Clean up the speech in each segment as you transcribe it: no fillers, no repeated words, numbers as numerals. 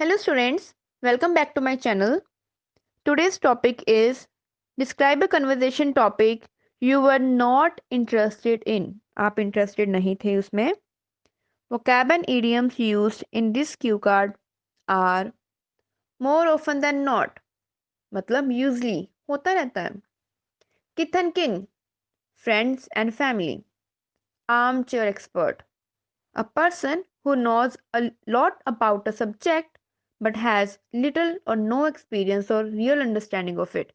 Hello students, welcome back to my channel. Today's topic is describe a conversation topic you were not interested in. आप interested नहीं थे उसमें. Vocab and idioms used in this cue card are more often than not. मतलब usually होता रहता है. Kith and kin, friends and family. Armchair expert, a person who knows a lot about a subject but has little or no experience or real understanding of it.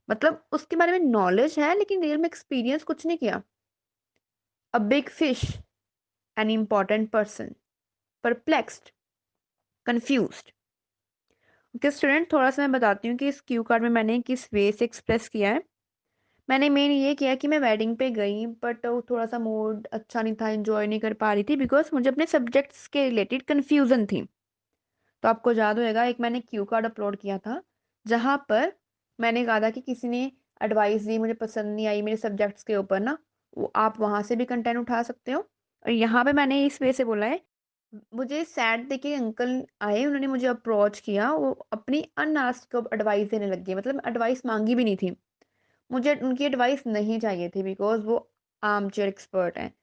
मतलब उसके बारे में knowledge है लेकिन रियल में एक्सपीरियंस कुछ नहीं किया. A big fish, an important person. Perplexed, confused. Okay student, थोड़ा सा मैं बताती हूँ कि इस क्यू कार्ड में मैंने किस वे से एक्सप्रेस किया है. मैंने मेन ये किया कि मैं वेडिंग पे गई बट थोड़ा सा मूड अच्छा नहीं था, इंजॉय नहीं कर पा रही थी बिकॉज मुझे अपने सब्जेक्ट्स के रिलेटेड कन्फ्यूजन थी. तो आपको याद होएगा एक मैंने क्यू कार्ड अपलोड किया था जहाँ पर मैंने कहा था कि किसी ने एडवाइस दी, मुझे पसंद नहीं आई मेरे सब्जेक्ट्स के ऊपर ना, वो आप वहाँ से भी कंटेंट उठा सकते हो. और यहाँ पे मैंने इस वे से बोला है. मुझे सैड देखिए अंकल आए, उन्होंने मुझे अप्रोच किया, वो अपनी अनआस्क्ड को एडवाइस देने लग गए. मतलब एडवाइस मांगी भी नहीं थी, मुझे उनकी एडवाइस नहीं चाहिए थी बिकॉज वो आर्म चेयर एक्सपर्ट हैं.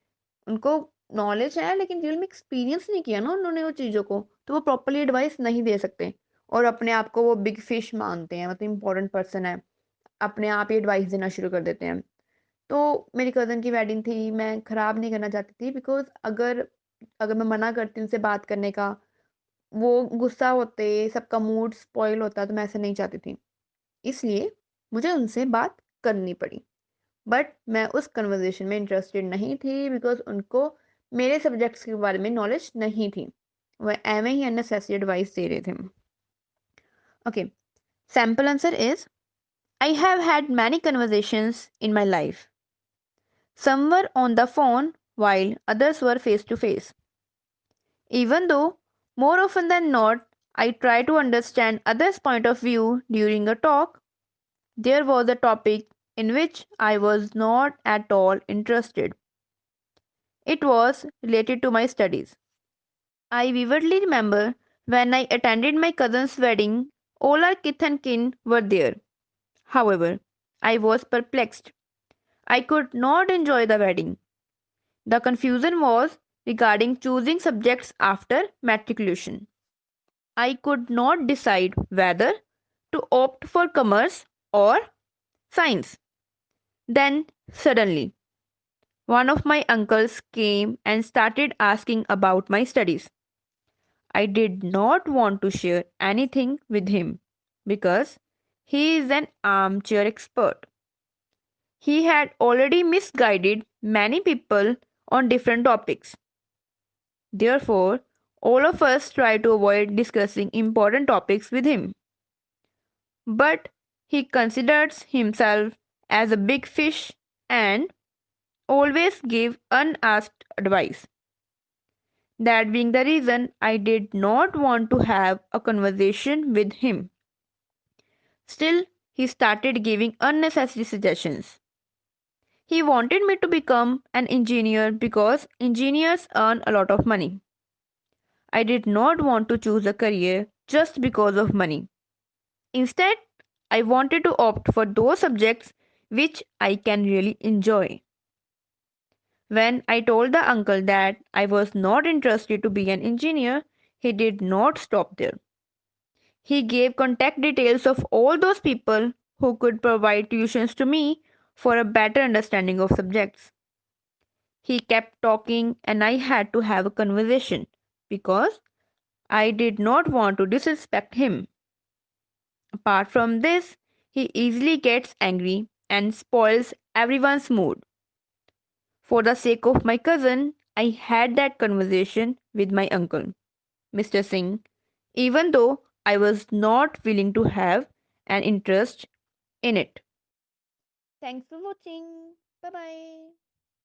उनको नॉलेज है लेकिन रियल में एक्सपीरियंस नहीं किया ना उन्होंने वो चीज़ों को, तो वो प्रॉपरली एडवाइस नहीं दे सकते. और अपने आप को वो बिग फिश मानते हैं, मतलब इंपॉर्टेंट पर्सन है, अपने आप ही एडवाइस देना शुरू कर देते हैं. तो मेरी कज़न की वेडिंग थी, मैं ख़राब नहीं करना चाहती थी बिकॉज अगर अगर मैं मना करती उनसे बात करने का, वो गुस्सा होते, सबका मूड स्पॉइल होता, तो मैं ऐसा नहीं चाहती थी. इसलिए मुझे उनसे बात करनी पड़ी. बट मैं उस कन्वर्सेशन में इंटरेस्टेड नहीं थी बिकॉज उनको मेरे सब्जेक्ट्स के बारे में नॉलेज नहीं थी. वह एवं ही अननेसेसरी एडवाइस दे रहे थे. Okay, sample answer is I have had many conversations in my life. Some were on the phone while others were face to face. Even though more often than not I try to understand others' point of view during a talk, there was a topic in which I was not at all interested. It was related to my studies. I vividly remember when I attended my cousin's wedding, all our kith and kin were there. However, I was perplexed. I could not enjoy the wedding. The confusion was regarding choosing subjects after matriculation. I could not decide whether to opt for commerce or science. Then, suddenly, one of my uncles came and started asking about my studies. I did not want to share anything with him because he is an armchair expert. He had already misguided many people on different topics. Therefore, all of us try to avoid discussing important topics with him. But he considers himself as a big fish and always give unasked advice. That being the reason I did not want to have a conversation with him. Still, he started giving unnecessary suggestions. He wanted me to become an engineer because engineers earn a lot of money. I did not want to choose a career just because of money. Instead, I wanted to opt for those subjects which I can really enjoy. When I told the uncle that I was not interested to be an engineer, he did not stop there. He gave contact details of all those people who could provide tuitions to me for a better understanding of subjects. He kept talking and I had to have a conversation because I did not want to disrespect him. Apart from this, he easily gets angry and spoils everyone's mood. For the sake of my cousin, I had that conversation with my uncle, Mr. Singh, even though I was not willing to have an interest in it. Thanks for watching. Bye bye.